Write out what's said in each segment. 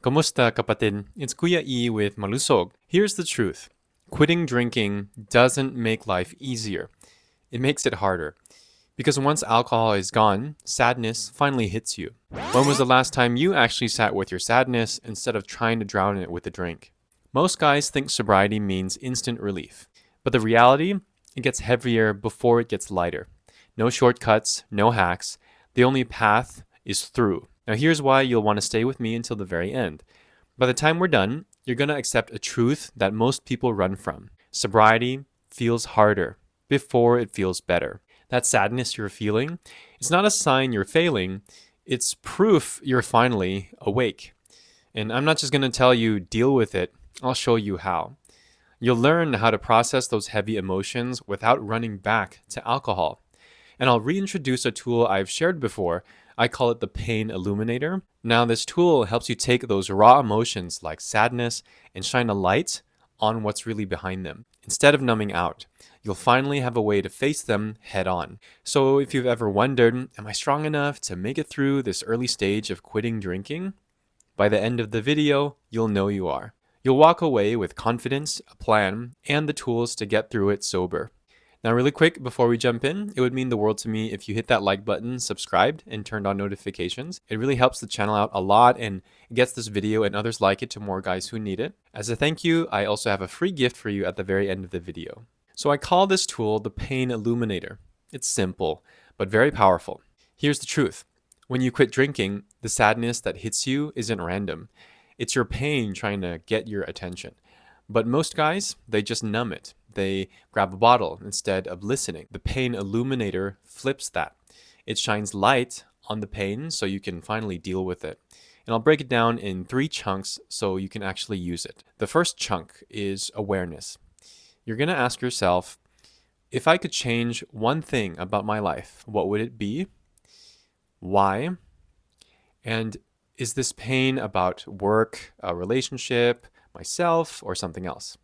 Kumusta, kapatid? It's Kuya E with Malusog. Here's the truth. Quitting drinking doesn't make life easier. It makes it harder. Because once alcohol is gone, sadness finally hits you. When was the last time you actually sat with your sadness instead of trying to drown it with a drink? Most guys think sobriety means instant relief. But the reality, it gets heavier before it gets lighter. No shortcuts, no hacks. The only path is through. Now here's why you'll want to stay with me until the very end. By the time we're done, you're going to accept a truth that most people run from. Sobriety feels harder before it feels better. That sadness you're feeling, it's not a sign you're failing, it's proof you're finally awake. And I'm not just going to tell you deal with it, I'll show you how. You'll learn how to process those heavy emotions without running back to alcohol. And I'll reintroduce a tool I've shared before. I call it the pain illuminator. Now this tool helps you take those raw emotions like sadness and shine a light on what's really behind them. Instead of numbing out, you'll finally have a way to face them head on. So if you've ever wondered, am I strong enough to make it through this early stage of quitting drinking? By the end of the video, you'll know you are. You'll walk away with confidence, a plan, and the tools to get through it sober. Now, really quick, before we jump in, it would mean the world to me if you hit that like button, subscribed, and turned on notifications. It really helps the channel out a lot and gets this video and others like it to more guys who need it. As a thank you, I also have a free gift for you at the very end of the video. So I call this tool the pain illuminator. It's simple, but very powerful. Here's the truth. When you quit drinking, the sadness that hits you isn't random. It's your pain trying to get your attention. But most guys, they just numb it. They grab a bottle instead of listening. The pain illuminator flips that. It shines light on the pain so you can finally deal with it. And I'll break it down in 3 chunks so you can actually use it. The first chunk is awareness. You're going to ask yourself, if I could change one thing about my life, what would it be? Why? And is this pain about work, a relationship, myself, or something else?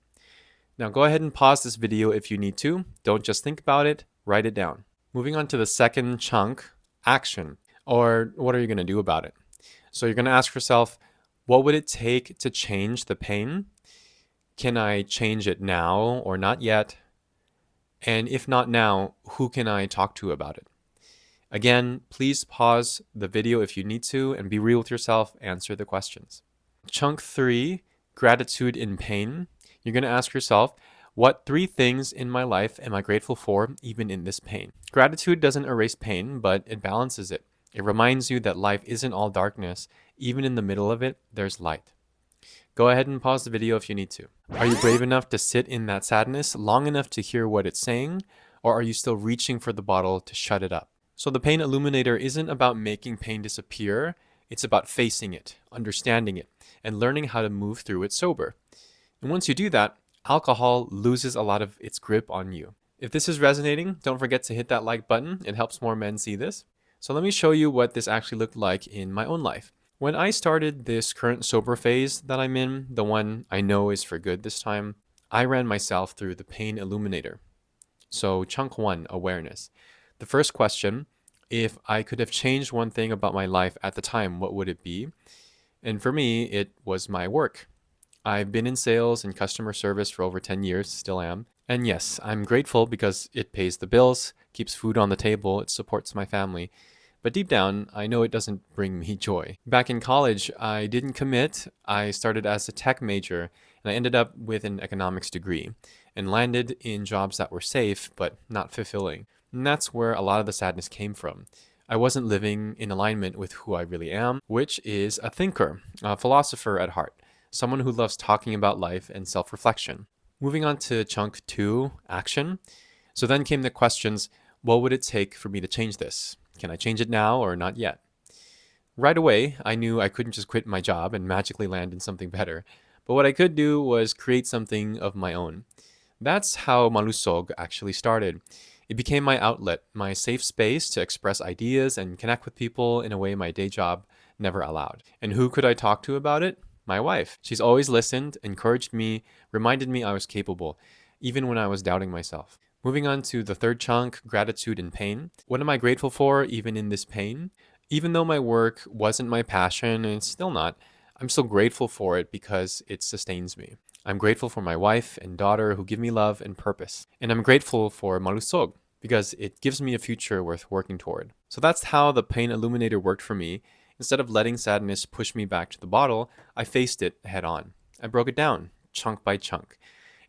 Now go ahead and pause this video if you need to. Don't just think about it, write it down. Moving on to the second chunk, action, or what are you going to do about it? So you're going to ask yourself, what would it take to change the pain? Can I change it now or not yet? And if not now, who can I talk to about it? Again, please pause the video if you need to and be real with yourself, answer the questions. Chunk 3, gratitude in pain. You're going to ask yourself, what 3 things in my life am I grateful for even in this pain? Gratitude doesn't erase pain, but it balances it. It reminds you that life isn't all darkness. Even in the middle of it, there's light. Go ahead and pause the video if you need to. Are you brave enough to sit in that sadness long enough to hear what it's saying? Or are you still reaching for the bottle to shut it up? So the pain illuminator isn't about making pain disappear. It's about facing it, understanding it, and learning how to move through it sober. And once you do that, alcohol loses a lot of its grip on you. If this is resonating, don't forget to hit that like button. It helps more men see this. So let me show you what this actually looked like in my own life. When I started this current sober phase that I'm in, the one I know is for good this time, I ran myself through the pain illuminator. So chunk 1, awareness. The first question, if I could have changed one thing about my life at the time, what would it be? And for me, it was my work. I've been in sales and customer service for over 10 years, still am. And yes, I'm grateful because it pays the bills, keeps food on the table, it supports my family. But deep down, I know it doesn't bring me joy. Back in college, I didn't commit. I started as a tech major, and I ended up with an economics degree and landed in jobs that were safe but not fulfilling. And that's where a lot of the sadness came from. I wasn't living in alignment with who I really am, which is a thinker, a philosopher at heart. Someone who loves talking about life and self-reflection. Moving on to chunk 2, action. So then came the questions, what would it take for me to change this? Can I change it now or not yet? Right away, I knew I couldn't just quit my job and magically land in something better. But what I could do was create something of my own. That's how Malusog actually started. It became my outlet, my safe space to express ideas and connect with people in a way my day job never allowed. And who could I talk to about it? My wife. She's always listened, encouraged me, reminded me I was capable, even when I was doubting myself. Moving on to the third chunk, gratitude and pain. What am I grateful for even in this pain? Even though my work wasn't my passion, and it's still not, I'm so grateful for it because it sustains me. I'm grateful for my wife and daughter who give me love and purpose. And I'm grateful for Malusog because it gives me a future worth working toward. So that's how the pain illuminator worked for me. Instead of letting sadness push me back to the bottle, I faced it head on. I broke it down, chunk by chunk.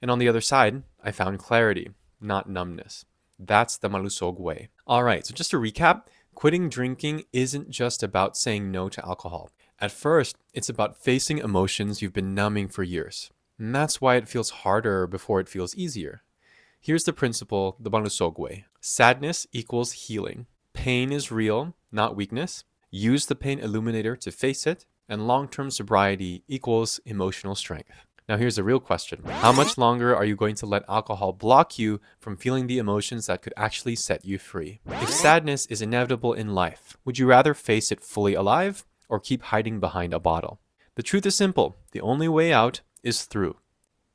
And on the other side, I found clarity, not numbness. That's the Malusog way. All right, so just to recap, quitting drinking isn't just about saying no to alcohol. At first, it's about facing emotions you've been numbing for years. And that's why it feels harder before it feels easier. Here's the principle, the Malusog way. Sadness equals healing. Pain is real, not weakness. Use the pain illuminator to face it. And long-term sobriety equals emotional strength. Now here's the real question. How much longer are you going to let alcohol block you from feeling the emotions that could actually set you free? If sadness is inevitable in life, would you rather face it fully alive or keep hiding behind a bottle? The truth is simple. The only way out is through.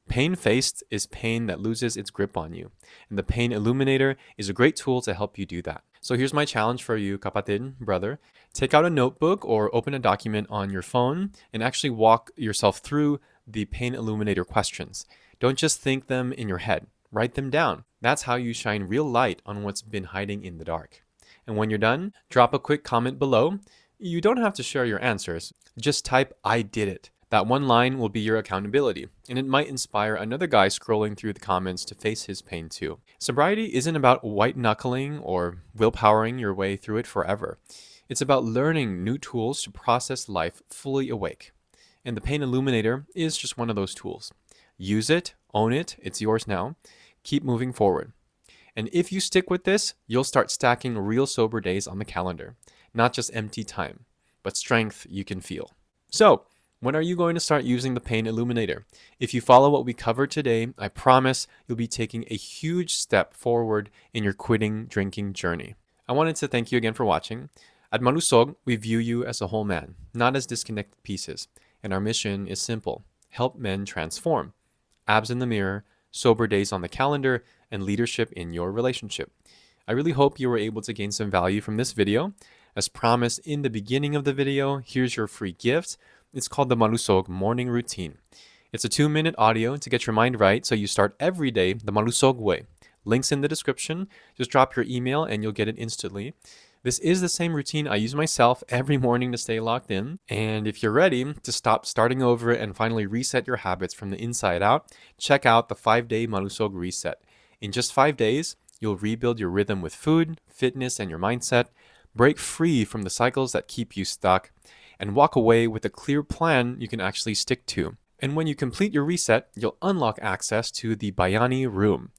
Pain faced is pain that loses its grip on you, and the pain illuminator is a great tool to help you do that. So here's my challenge for you, kapatid, brother. Take out a notebook or open a document on your phone and actually walk yourself through the pain illuminator questions. Don't just think them in your head. Write them down. That's how you shine real light on what's been hiding in the dark. And when you're done, drop a quick comment below. You don't have to share your answers. Just type, "I did it." That one line will be your accountability, and it might inspire another guy scrolling through the comments to face his pain too. Sobriety isn't about white-knuckling or willpowering your way through it forever. It's about learning new tools to process life fully awake. And the pain illuminator is just one of those tools. Use it, own it, it's yours now. Keep moving forward. And if you stick with this, you'll start stacking real sober days on the calendar. Not just empty time, but strength you can feel. So, when are you going to start using the pain illuminator? If you follow what we covered today, I promise you'll be taking a huge step forward in your quitting drinking journey. I wanted to thank you again for watching. At Malusog, we view you as a whole man, not as disconnected pieces. And our mission is simple. Help men transform. Abs in the mirror, sober days on the calendar, and leadership in your relationship. I really hope you were able to gain some value from this video. As promised in the beginning of the video, here's your free gift. It's called the Malusog Morning Routine. It's a 2-minute audio to get your mind right so you start every day the Malusog way. Links in the description. Just drop your email and you'll get it instantly. This is the same routine I use myself every morning to stay locked in. And if you're ready to stop starting over and finally reset your habits from the inside out, check out the 5-day Malusog Reset. In just 5 days, you'll rebuild your rhythm with food, fitness, and your mindset, break free from the cycles that keep you stuck, and walk away with a clear plan you can actually stick to. And when you complete your reset, you'll unlock access to the Bayani Room.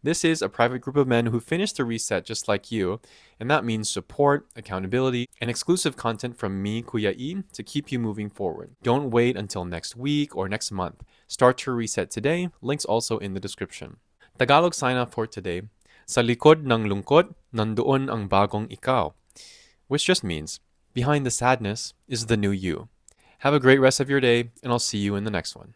This is a private group of men who finished the reset just like you, and that means support, accountability, and exclusive content from me, Kuya E, to keep you moving forward. Don't wait until next week or next month. Start your reset today. Links also in the description. Tagalog sign-off for today. Sa likod ng lungkot, nandoon ang bagong ikaw. Which just means, behind the sadness is the new you. Have a great rest of your day, and I'll see you in the next one.